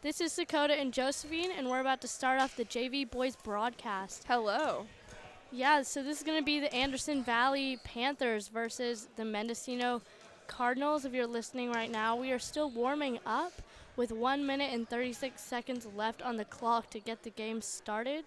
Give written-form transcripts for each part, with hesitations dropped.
This is Dakota and Josephine, and we're about to start off the JV Boys broadcast. Hello. Yeah, so this is going to be the Anderson Valley Panthers versus the Mendocino Cardinals. If you're listening right now, we are still warming up with 1 minute and 36 seconds left on the clock to get the game started.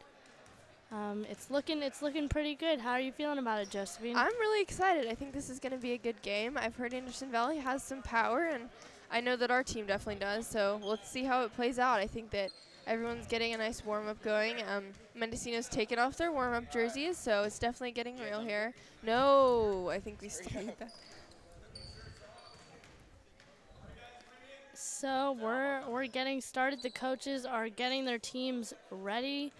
It's looking pretty good. How are you feeling about it, Josephine? I'm really excited. I think this is going to be a good game. I've heard Anderson Valley has some power, and I know that our team definitely does, so let's see how it plays out. I think that everyone's getting a nice warm-up going. Mendocino's taken off their warm-up jerseys, so it's definitely getting real here. No, I think we stayed back. So we're getting started. The coaches are getting their teams ready.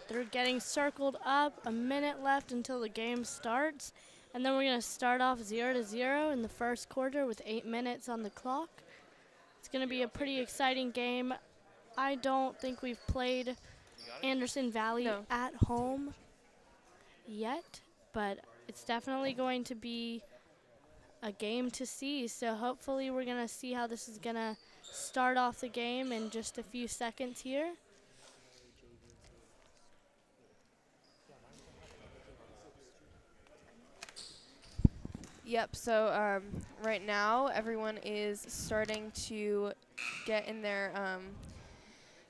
They're getting circled up. A minute left until the game starts. And then we're going to start off 0-0 in the first quarter with 8 minutes on the clock. It's going to be a pretty exciting game. I don't think we've played Anderson Valley at home yet, but it's definitely going to be a game to see. So hopefully we're going to see how this is going to start off the game in just a few seconds here. Yep, so right now everyone is starting to get in their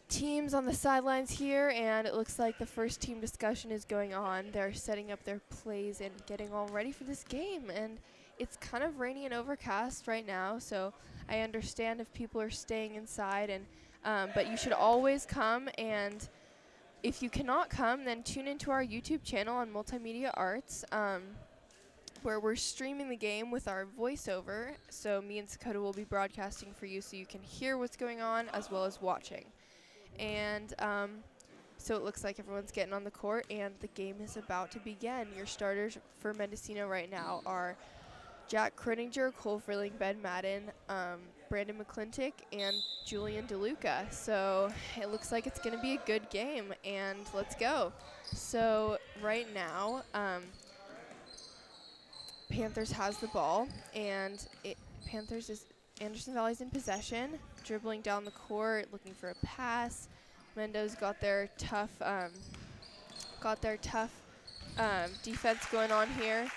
teams on the sidelines here, and it looks like the first team discussion is going on. They're setting up their plays and getting all ready for this game, and it's kind of rainy and overcast right now, so I understand if people are staying inside, and but you should always come, and if you cannot come, then tune into our YouTube channel on Multimedia Arts, where we're streaming the game with our voiceover. So me and Dakota will be broadcasting for you so you can hear what's going on as well as watching. And so it looks like everyone's getting on the court and the game is about to begin. Your starters for Mendocino right now are Jack Kroninger, Cole Freeling, Ben Madden, Brandon McClintock, and Julian DeLuca. So it looks like it's going to be a good game, and let's go. So right now, Panthers has the ball, and Anderson Valley's in possession, dribbling down the court, looking for a pass. Mendo's got their tough defense going on here,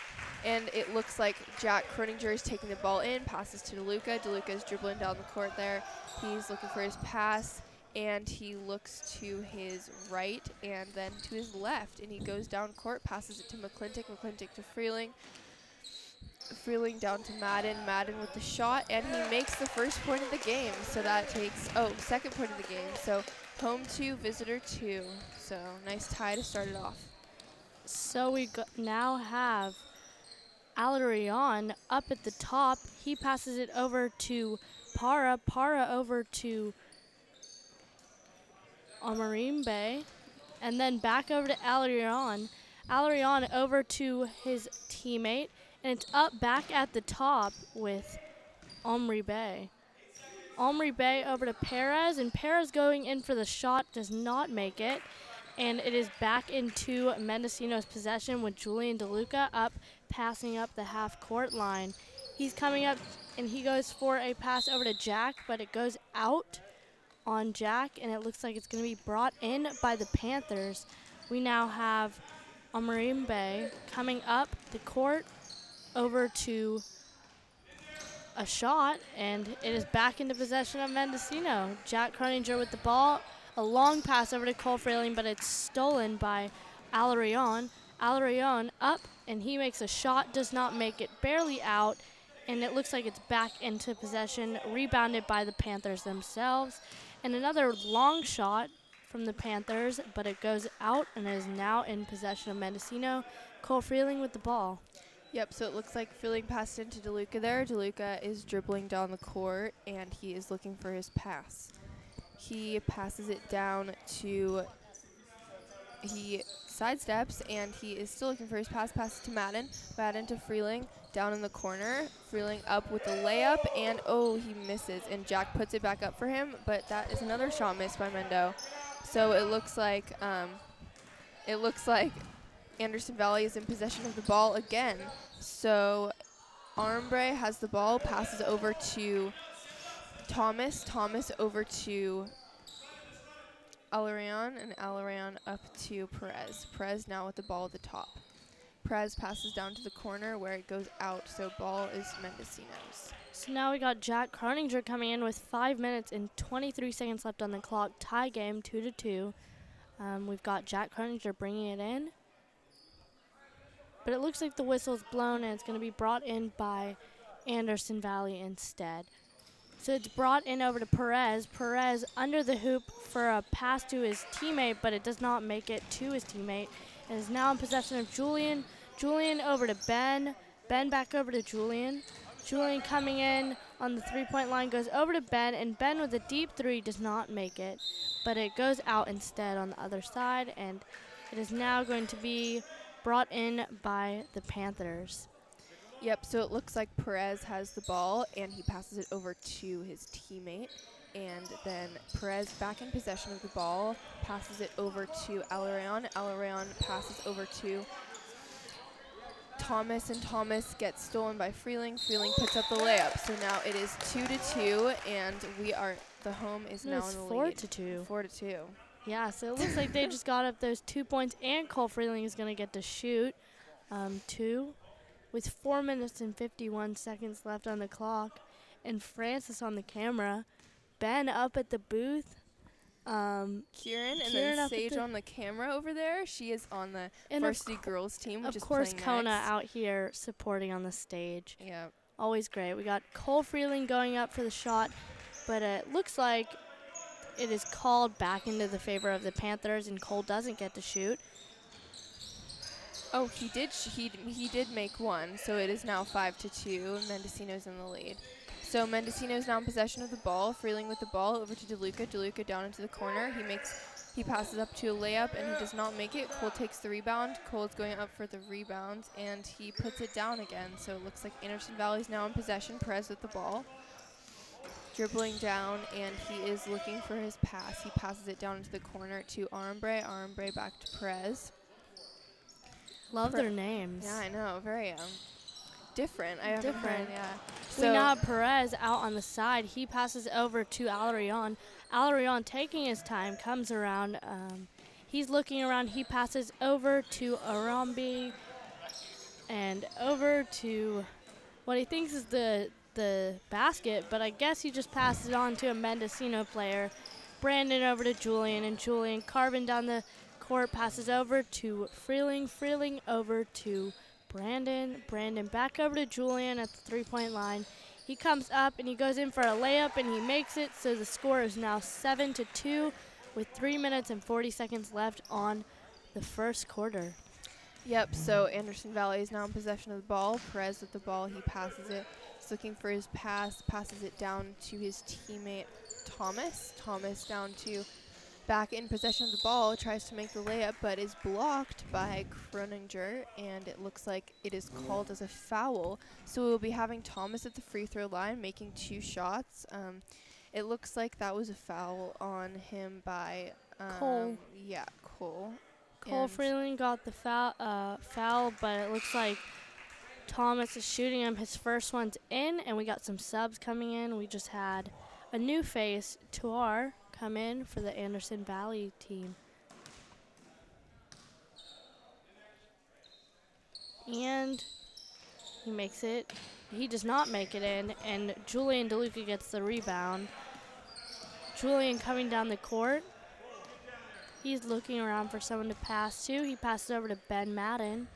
and it looks like Jack Kroninger is taking the ball in, passes to DeLuca. DeLuca is dribbling down the court there. He's looking for his pass, and he looks to his right and then to his left, and he goes down court, passes it to McClintock. McClintock to Freeling. Freeling down to Madden. Madden with the shot, and he makes the first point of the game. So that takes, second point of the game. So home 2, visitor 2. So nice tie to start it off. So we now have Alarion up at the top. He passes it over to Para. Para over to Amarimbe. And then back over to Alarion. Alarion over to his teammate. And it's up back at the top with Omri Bay. Omri Bay over to Perez, and Perez going in for the shot, does not make it. And it is back into Mendocino's possession with Julian DeLuca up, passing up the half-court line. He's coming up, and he goes for a pass over to Jack, but it goes out on Jack, and it looks like it's going to be brought in by the Panthers. We now have Amarimbe coming up the court, over to a shot, and it is back into possession of Mendocino. Jack Kroninger with the ball, a long pass over to Cole Freeling, but it's stolen by Alarion. Alarion up, and he makes a shot, does not make it, barely out, and it looks like it's back into possession, rebounded by the Panthers themselves. And another long shot from the Panthers, but it goes out and is now in possession of Mendocino. Cole Freeling with the ball. Yep, so it looks like Freeling passed into DeLuca there. DeLuca is dribbling down the court, and he is looking for his pass. He passes it down to, he sidesteps, and he is still looking for his pass. Passes to Madden. Madden to Freeling, down in the corner. Freeling up with the layup, and he misses. And Jack puts it back up for him, but that is another shot missed by Mendo. So it looks like Anderson Valley is in possession of the ball again. So Armbre has the ball, passes over to Thomas over to Alarion, and Alarion up to Perez. Perez now with the ball at the top. Perez passes down to the corner where it goes out, so ball is Mendocino's. So now we got Jack Croninger coming in with 5 minutes and 23 seconds left on the clock. Tie game, 2-2. We've got Jack Croninger bringing it in. But it looks like the whistle's blown, and it's going to be brought in by Anderson Valley instead. So it's brought in over to Perez. Perez under the hoop for a pass to his teammate, but it does not make it to his teammate. And is now in possession of Julian. Julian over to Ben. Ben back over to Julian. Julian coming in on the three-point line, goes over to Ben, and Ben with a deep three does not make it. But it goes out instead on the other side, and it is now going to be brought in by the Panthers. Yep, so it looks like Perez has the ball, and he passes it over to his teammate. And then Perez back in possession of the ball, passes it over to Alarion. Alarion passes over to Thomas, and Thomas gets stolen by Freeling. Freeling puts up the layup. So now it is 2-2, and the home is now in the lead. 4-2. 4-2. Yeah, so it looks like they just got up those 2 points, and Cole Freeling is going to get to shoot two with 4 minutes and 51 seconds left on the clock. And Francis on the camera. Ben up at the booth. Kieran and then Sage on the camera over there. She is on the varsity girls team, which is playing next. Of course, Kona out here supporting on the stage. Yeah. Always great. We got Cole Freeling going up for the shot, but it looks like it is called back into the favor of the Panthers, and Cole doesn't get to shoot. Oh, he did make one, so it is now 5-2. Mendocino's in the lead. So Mendocino's now in possession of the ball. Freeling with the ball over to DeLuca. DeLuca down into the corner. He passes up to a layup, and he does not make it. Cole takes the rebound. Cole's going up for the rebound, and he puts it down again. So it looks like Anderson Valley's now in possession. Perez with the ball. Dribbling down, and he is looking for his pass. He passes it down into the corner to Armbre. Armbre back to Perez. Love their names. Yeah, I know. Very different. I haven't heard, yeah. We now have Perez out on the side. He passes over to Alarion. Alarion taking his time, comes around. He's looking around. He passes over to Arambi and over to what he thinks is the basket, but I guess he just passes it on to a Mendocino player. Brandon over to Julian, and Julian carving down the court, passes over to Freeling. Freeling over to Brandon. Brandon back over to Julian at the three-point line. He comes up and he goes in for a layup and he makes it. So the score is now 7-2 with 3 minutes and 40 seconds left on the first quarter. Yep, so Anderson Valley is now in possession of the ball. Perez with the ball, he passes it. He's looking for his pass, passes it down to his teammate Thomas. Thomas down to back in possession of the ball, tries to make the layup, but is blocked by Croninger, and it looks like it is called as a foul. So we'll be having Thomas at the free throw line making 2 shots. It looks like that was a foul on him by Cole. Yeah, Cole. Cole Freeling got the foul, but it looks like Thomas is shooting him. His first one's in, and we got some subs coming in. We just had a new face, Tuar, come in for the Anderson Valley team. And he makes it. He does not make it in, and Julian DeLuca gets the rebound. Julian coming down the court. He's looking around for someone to pass to. He passes over to Ben Madden.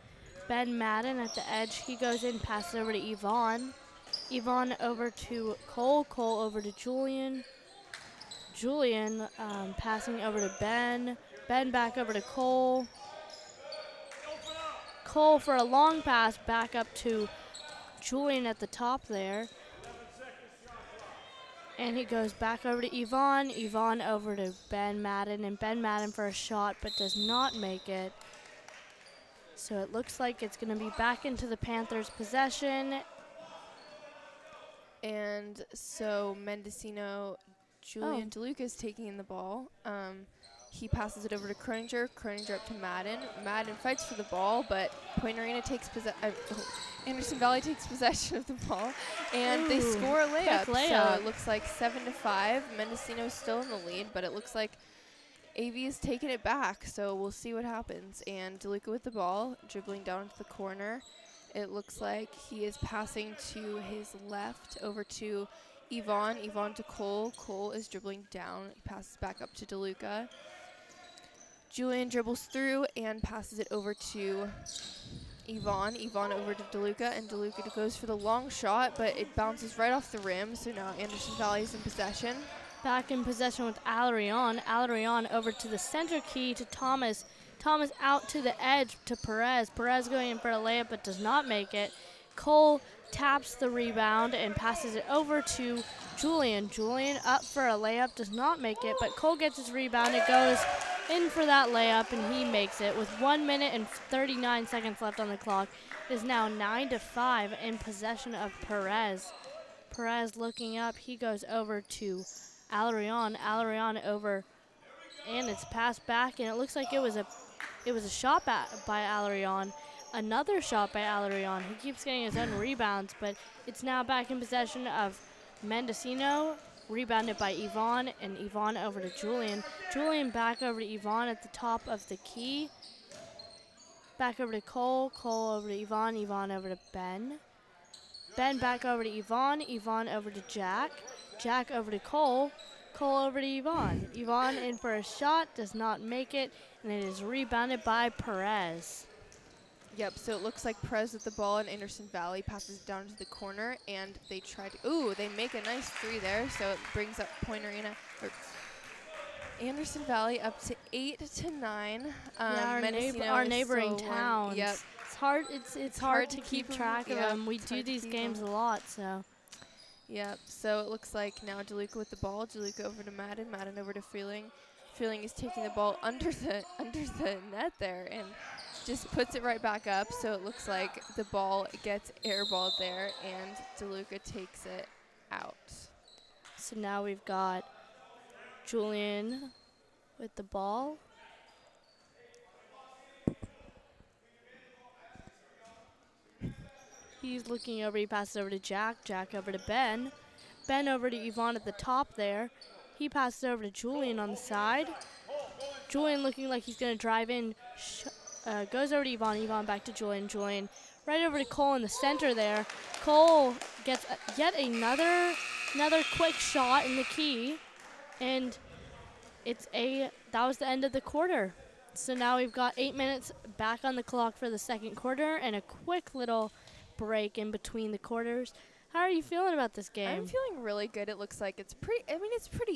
Ben Madden at the edge. He goes in, passes over to Yvonne. Yvonne over to Cole. Cole over to Julian. Julian passing over to Ben. Ben back over to Cole. Cole for a long pass back up to Julian at the top there. And he goes back over to Yvonne. Yvonne over to Ben Madden. And Ben Madden for a shot, but does not make it. So it looks like it's going to be back into the Panthers' possession. And so Mendocino, Julian DeLuca is taking in the ball. He passes it over to Croninger. Croninger up to Madden. Madden fights for the ball, but Point Arena takes Anderson Valley takes possession of the ball, and they score a layup. So it looks like 7-5. Mendocino's still in the lead, but it looks like AV is taking it back. So we'll see what happens. And DeLuca with the ball, dribbling down into the corner. It looks like he is passing to his left over to Yvonne. Yvonne to Cole. Cole is dribbling down. He passes back up to DeLuca. Julian dribbles through and passes it over to Yvonne. Yvonne over to DeLuca, and DeLuca goes for the long shot, but it bounces right off the rim, so now Anderson Valley is in possession. Back in possession with Alarion. Alarion over to the center key to Thomas. Thomas out to the edge to Perez. Perez going in for a layup but does not make it. Cole taps the rebound and passes it over to Julian. Julian up for a layup, does not make it, but Cole gets his rebound. It goes in for that layup, and he makes it. With 1 minute and 39 seconds left on the clock, it is now 9-5 in possession of Perez. Perez looking up, he goes over to Alarion. Alarion over, and it's passed back, and it looks like it was a shot by Alarion. Another shot by Alarion. He keeps getting his own rebounds, but it's now back in possession of Mendocino. Rebounded by Yvonne, and Yvonne over to Julian. Julian back over to Yvonne at the top of the key. Back over to Cole. Cole over to Yvonne. Yvonne over to Ben. Ben back over to Yvonne. Yvonne over to Jack. Jack over to Cole. Cole over to Yvonne. Yvonne in for a shot, does not make it, and it is rebounded by Perez. Yep, so it looks like Perez with the ball, and Anderson Valley passes it down to the corner, and they try to, they make a nice three there, so it brings up Point Arena, or Anderson Valley up to 8-9. Our neighboring towns. Yep. It's hard to keep track of them. We do these games a lot, so. Yep, so it looks like now DeLuca with the ball. DeLuca over to Madden. Madden over to Freeling. Freeling is taking the ball under the net there, and just puts it right back up, so it looks like the ball gets airballed there, and DeLuca takes it out. So now we've got Julian with the ball. He's looking over, he passes over to Jack. Jack over to Ben. Ben over to Yvonne at the top there. He passes over to Julian on the side. Julian looking like he's going to drive in. Goes over to Yvonne. Yvonne back to Julian. Julian right over to Cole in the center there. Cole gets yet another quick shot in the key, and that was the end of the quarter. So now we've got 8 minutes back on the clock for the second quarter, and a quick little break in between the quarters. How are you feeling about this game? I'm feeling really good. It looks like it's pretty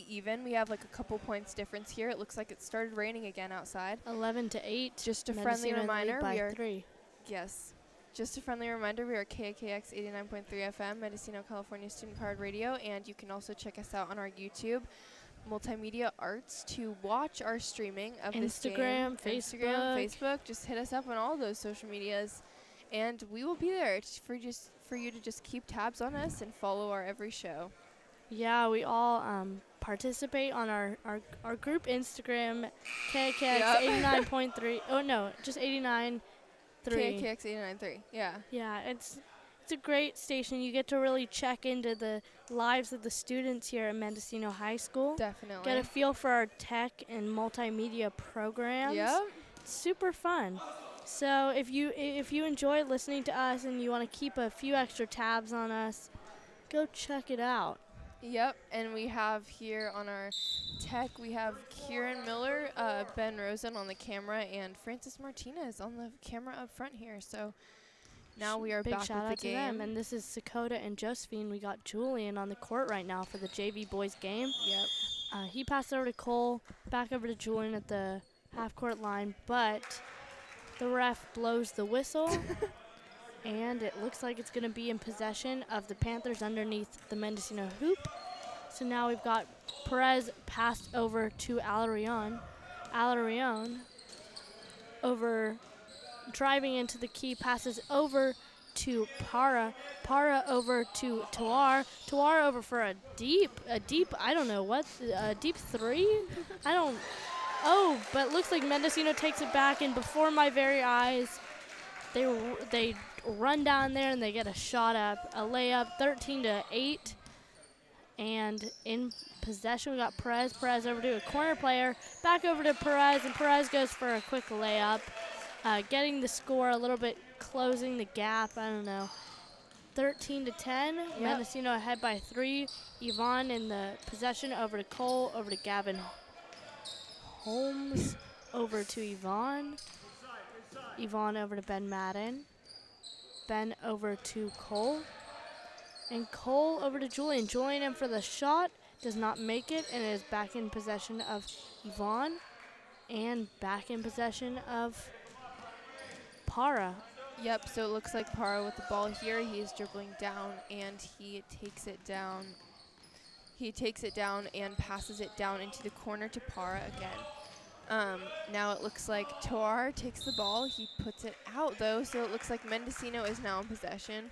even. We have like a couple points difference here. It looks like it started raining again outside. 11-8. Just a friendly reminder, we are 3. Yes. Just a friendly reminder, we are KAKX 89.3 FM, Mendocino, California student-powered radio, and you can also check us out on our YouTube, Multimedia Arts, to watch our streaming of this game. Instagram, Facebook. Just hit us up on all those social medias, and we will be there for you to just keep tabs on us and follow our every show. Yeah, we all participate on our group Instagram, KAKX 89.3. Oh no, just 89.3. KAKX 89.3. Yeah. Yeah, it's a great station. You get to really check into the lives of the students here at Mendocino High School. Definitely. Get a feel for our tech and multimedia programs. Yep. It's super fun. So if you enjoy listening to us and you want to keep a few extra tabs on us, go check it out. Yep, and we have here on our tech, we have Kieran Miller, Ben Rosen on the camera, and Francis Martinez on the camera up front here. So now we are big back shout with out the game. to them. And this is Sakota and Josephine. We got Julian on the court right now for the JV boys game. Yep. He passed over to Cole, back over to Julian at the half-court line, but the ref blows the whistle. And it looks like it's going to be in possession of the Panthers underneath the Mendocino hoop. So now we've got Perez passed over to Alarion. Alarion over, driving into the key, passes over to Para. Para over to Tuar. Tuar over for a deep, I don't know what, a deep three? Oh, but looks like Mendocino takes it back, and before my very eyes, they run down there and they get a shot up, a layup, 13-8, and in possession we got Perez. Perez over to a corner player, back over to Perez, and Perez goes for a quick layup, getting the score a little bit, closing the gap. I don't know. 13-10. Yep. Mendocino ahead by 3. Yvonne in the possession, over to Cole, over to Gavin Holmes, over to Yvonne. Yvonne over to Ben Madden. Ben over to Cole. And Cole over to Julian. Julian in for the shot, does not make it, and is back in possession of Yvonne. And back in possession of Para. Yep, so it looks like Para with the ball here. He is dribbling down, and he takes it down. He takes it down and passes it down into the corner to Para again. Now it looks like Toar takes the ball. He puts it out, though, so it looks like Mendocino is now in possession.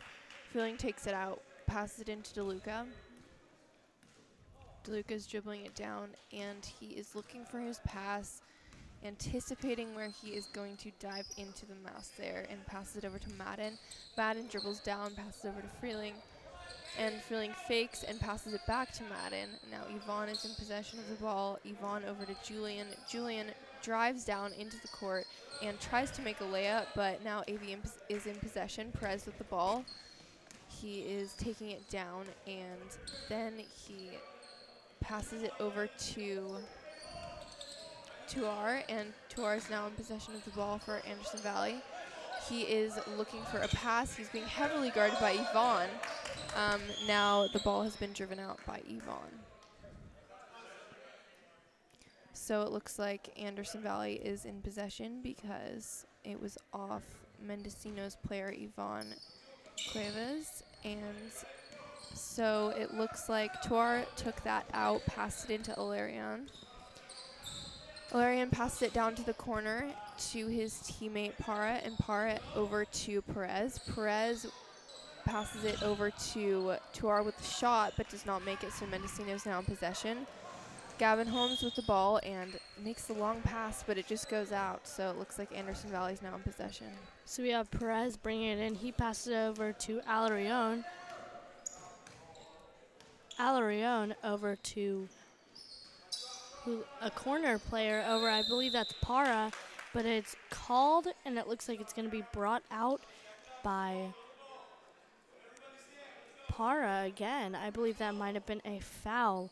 Feeling takes it out, passes it into DeLuca. DeLuca's dribbling it down, and he is looking for his pass, anticipating where he is going to dive into the mass there, and passes it over to Madden. Madden dribbles down, passes over to Freeling, and Freeling fakes and passes it back to Madden. Now Yvonne is in possession of the ball. Yvonne over to Julian. Julian drives down into the court and tries to make a layup, but now AV is in possession. Perez with the ball. He is taking it down, and then he passes it over to Tuar, and Tuar is now in possession of the ball for Anderson Valley. He is looking for a pass. He's being heavily guarded by Yvonne. Now the ball has been driven out by Yvonne. So it looks like Anderson Valley is in possession because it was off Mendocino's player Yvonne Cuevas. And so it looks like Tuar took that out, passed it into Ilarion. Ilarion passed it down to the corner to his teammate Para, and Para over to Perez. Perez passes it over to Tuar with the shot, but does not make it, so Mendocino is now in possession. Gavin Holmes with the ball and makes the long pass, but it just goes out, so it looks like Anderson Valley is now in possession. So we have Perez bringing it in. He passes it over to Alarion. Alarion over to a corner player over, I believe that's Para, but it's called, and it looks like it's going to be brought out by Para again. I believe that might have been a foul.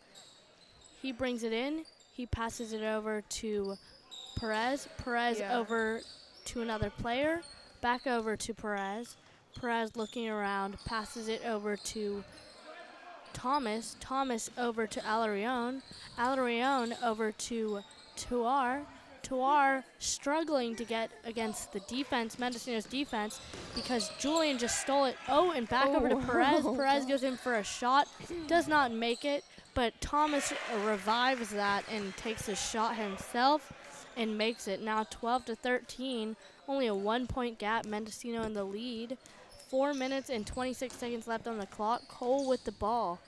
He brings it in. He passes it over to Perez. Perez over to another player. Back over to Perez. Perez looking around, passes it over to Thomas. Thomas over to Alarion. Alarion over to Tuar. Tuar struggling to get against the defense, Mendocino's defense, because Julian just stole it. Oh, and back over to Perez. Perez goes in for a shot. Does not make it, but Thomas revives that and takes a shot himself and makes it. Now 12-13, only a 1-point gap. Mendocino in the lead. 4 minutes and 26 seconds left on the clock. Cole with the ball.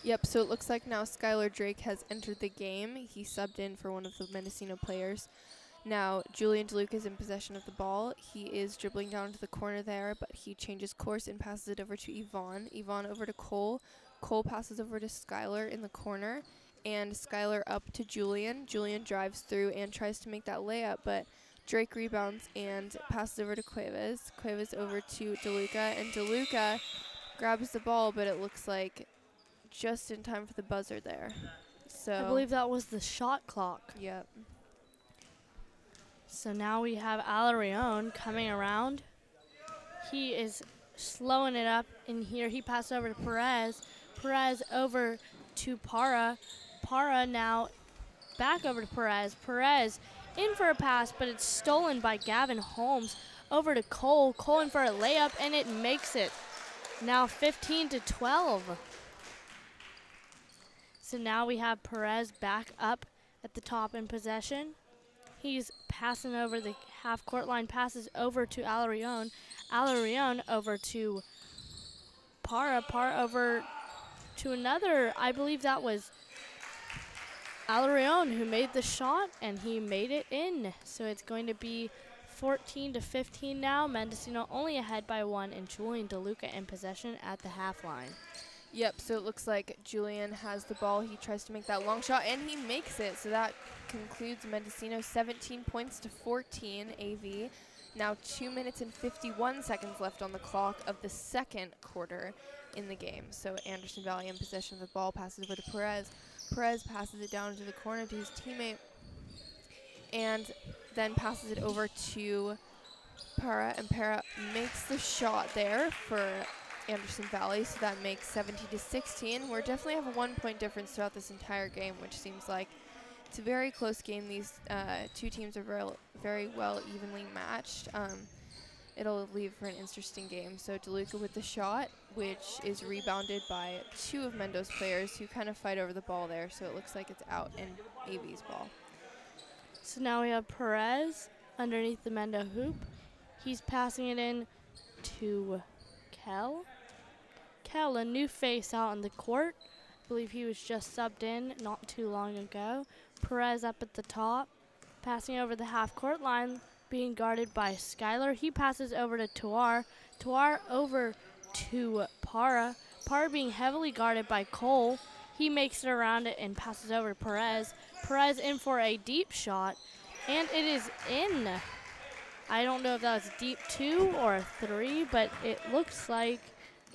Yep, so it looks like now Skylar Drake has entered the game. He subbed in for one of the Mendocino players. Now Julian DeLuca is in possession of the ball. He is dribbling down to the corner there, but he changes course and passes it over to Yvonne. Yvonne over to Cole. Cole passes over to Skylar in the corner, and Skylar up to Julian. Julian drives through and tries to make that layup, but Drake rebounds and passes over to Cuevas. Cuevas over to DeLuca, and DeLuca grabs the ball, but it looks like just in time for the buzzer there. So I believe that was the shot clock. Yep. So now we have Alarion coming around. He is slowing it up in here. He passed over to Perez. Perez over to Para. Para now back over to Perez. Perez in for a pass, but it's stolen by Gavin Holmes. Over to Cole. Cole in for a layup, and it makes it. Now 15-12. So now we have Perez back up at the top in possession. He's passing over the half-court line, passes over to Alarion. Alarion over to Para. Para over to another, I believe that was Alarion, who made the shot, and he made it in. So it's going to be 14-15 now. Mendocino only ahead by 1, and Julian DeLuca in possession at the half line. Yep, so it looks like Julian has the ball. He tries to make that long shot, and he makes it. So that concludes Mendocino 17 points to 14 AV. Now 2 minutes and 51 seconds left on the clock of the second quarter in the game. So Anderson Valley in possession of the ball, passes over to Perez. Perez passes it down into the corner to his teammate, and then passes it over to Para, and Para makes the shot there for Anderson Valley, so that makes 17-16. We're definitely have a 1-point difference throughout this entire game, which seems like it's a very close game. These two teams are very well evenly matched. It'll leave for an interesting game. So DeLuca with the shot, which is rebounded by 2 of Mendo's players who kind of fight over the ball there, so it looks like it's out and AV's ball. So now we have Perez underneath the Mendo hoop. He's passing it in to Kel. Kel, a new face out on the court. I believe he was just subbed in not too long ago. Perez up at the top, passing over the half-court line, being guarded by Skylar. He passes over to Tuar. Tuar over to Para. Para being heavily guarded by Cole. He makes it around it and passes over to Perez. Perez in for a deep shot, and it is in. I don't know if that was deep 2 or a 3, but it looks like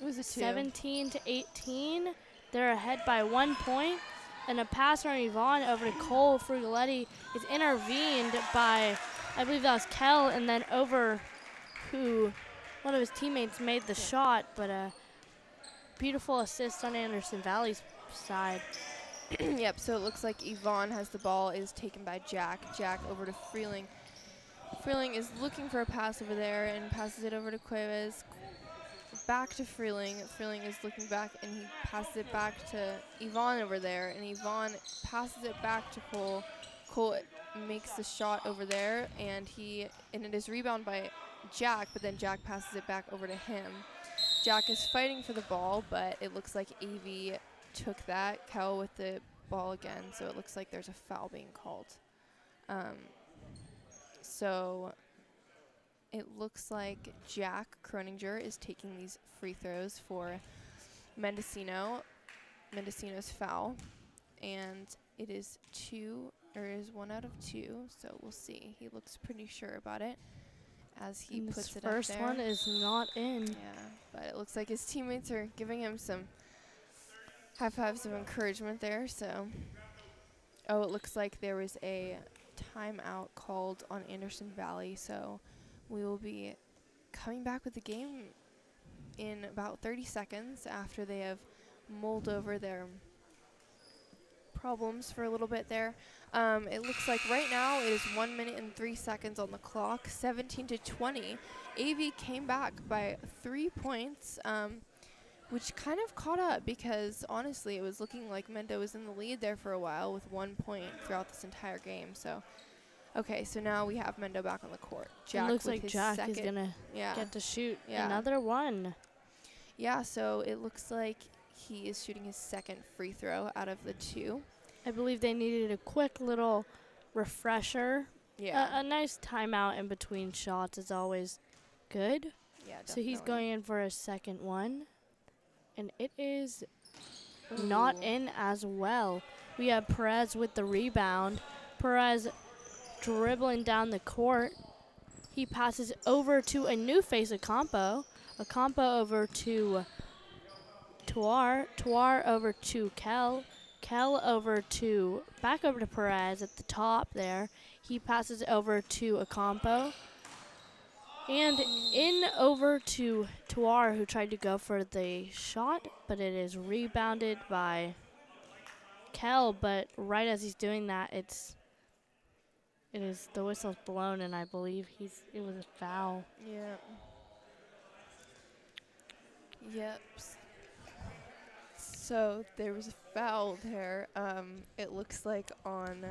It was a 2. 17-18. They're ahead by 1 point. And a pass from Yvonne over to Cole. Frugaletti is intervened by, I believe that was Kel, and then over who one of his teammates made the shot, but a beautiful assist on Anderson Valley's side. Yep, so it looks like Yvonne has the ball, is taken by Jack. Jack over to Freeling. Freeling is looking for a pass over there and passes it over to Cuevas. Back to Freeling. Freeling is looking back, and he passes it back to Yvonne over there, and Yvonne passes it back to Cole. Cole makes the shot over there, and it is rebounded by Jack, but then Jack passes it back over to him. Jack is fighting for the ball, but it looks like AV took that. Kel with the ball again, so it looks like there's a foul being called. So it looks like Jack Croninger is taking these free throws for Mendocino. Mendocino's foul, and it is 1 out of 2, so we'll see. He looks pretty sure about it as he puts it up there. First one is not in. Yeah, but it looks like his teammates are giving him some high fives of encouragement there. So, oh, it looks like there was a timeout called on Anderson Valley, so we will be coming back with the game in about 30 seconds after they have mulled over their problems for a little bit there. It looks like right now it is 1 minute and 3 seconds on the clock, 17-20. AV came back by 3 points, which kind of caught up because honestly it was looking like Mendo was in the lead there for a while with 1 point throughout this entire game. So, okay, so now we have Mendo back on the court. Jack it looks like Jack is going to get to shoot another one. Yeah, so it looks like he is shooting his second free throw out of the 2. I believe they needed a quick little refresher. Yeah. A nice timeout in between shots is always good. Yeah, definitely. So he's going in for a second one. And it is not in as well. We have Perez with the rebound. Perez dribbling down the court. He passes over to a new face, Acampo. Acampo over to Tuar. Tuar over to Kel. Kel back over to Perez at the top there. He passes over to Acampo. And in over to Tuar, who tried to go for the shot, but it is rebounded by Kel. But right as he's doing that, the whistle's blown, and I believe it was a foul. Yeah. Yep. So there was a foul there. It looks like on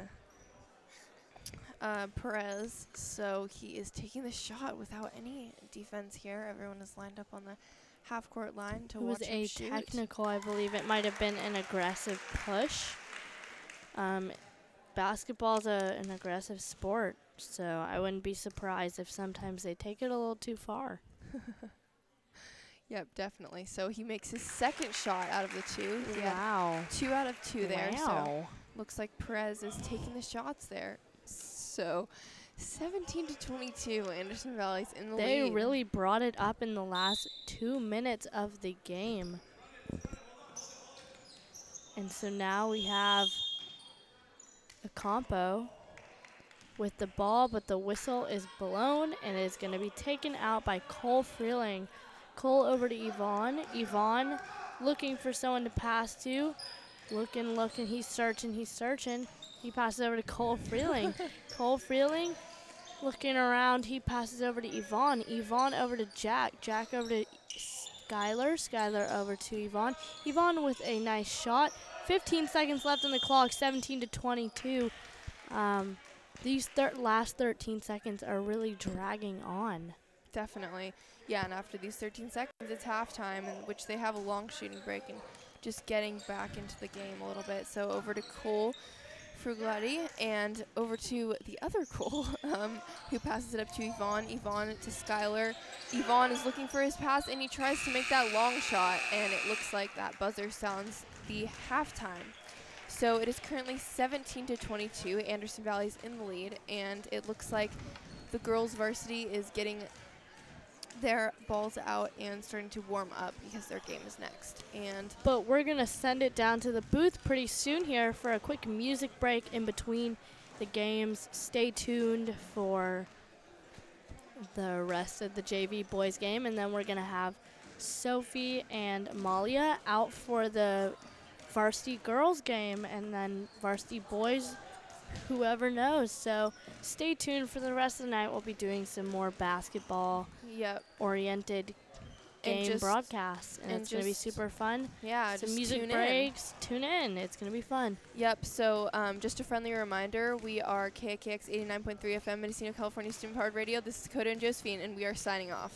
Perez. So he is taking the shot without any defense here. Everyone is lined up on the half-court line to watch him shoot. It was a technical, I believe. It might have been an aggressive push. basketball's an aggressive sport, so I wouldn't be surprised if sometimes they take it a little too far. Yep, definitely. So he makes his second shot out of the two. He had Wow. 2 out of 2 there. So Wow. looks like Perez is taking the shots there. So 17-22, Anderson Valley's in the lead. They really brought it up in the last 2 minutes of the game. And so now we have a compo with the ball, but the whistle is blown and is going to be taken out by Cole Freeling. Cole over to Yvonne. Yvonne looking for someone to pass to. Looking, he's searching. He passes over to Cole Freeling. Cole Freeling looking around, he passes over to Yvonne. Yvonne over to Jack. Jack over to Skylar. Skylar over to Yvonne. Yvonne with a nice shot. 15 seconds left on the clock, 17-22. These last 13 seconds are really dragging on. Definitely. Yeah, and after these 13 seconds, it's halftime, in which they have a long shooting break and just getting back into the game a little bit. So over to Cole Frugletti and over to the other Cole, who passes it up to Yvonne. Yvonne to Skylar. Yvonne is looking for his pass, and he tries to make that long shot, and it looks like that buzzer sounds the halftime. So it is currently 17-22. Anderson Valley's in the lead, and it looks like the girls' varsity is getting their balls out and starting to warm up because their game is next. But we're going to send it down to the booth pretty soon here for a quick music break in between the games. Stay tuned for the rest of the JV boys game, and then we're going to have Sophie and Malia out for the varsity girls game, and then varsity boys, whoever knows. So stay tuned for the rest of the night. We'll be doing some more basketball oriented game broadcasts, and it's going to be super fun. Yeah, some just music breaks. Tune in. It's going to be fun. Yep. So just a friendly reminder, we are KKX 89.3 FM, Mendocino, California Student Powered Radio. This is Dakota and Josephine, and we are signing off.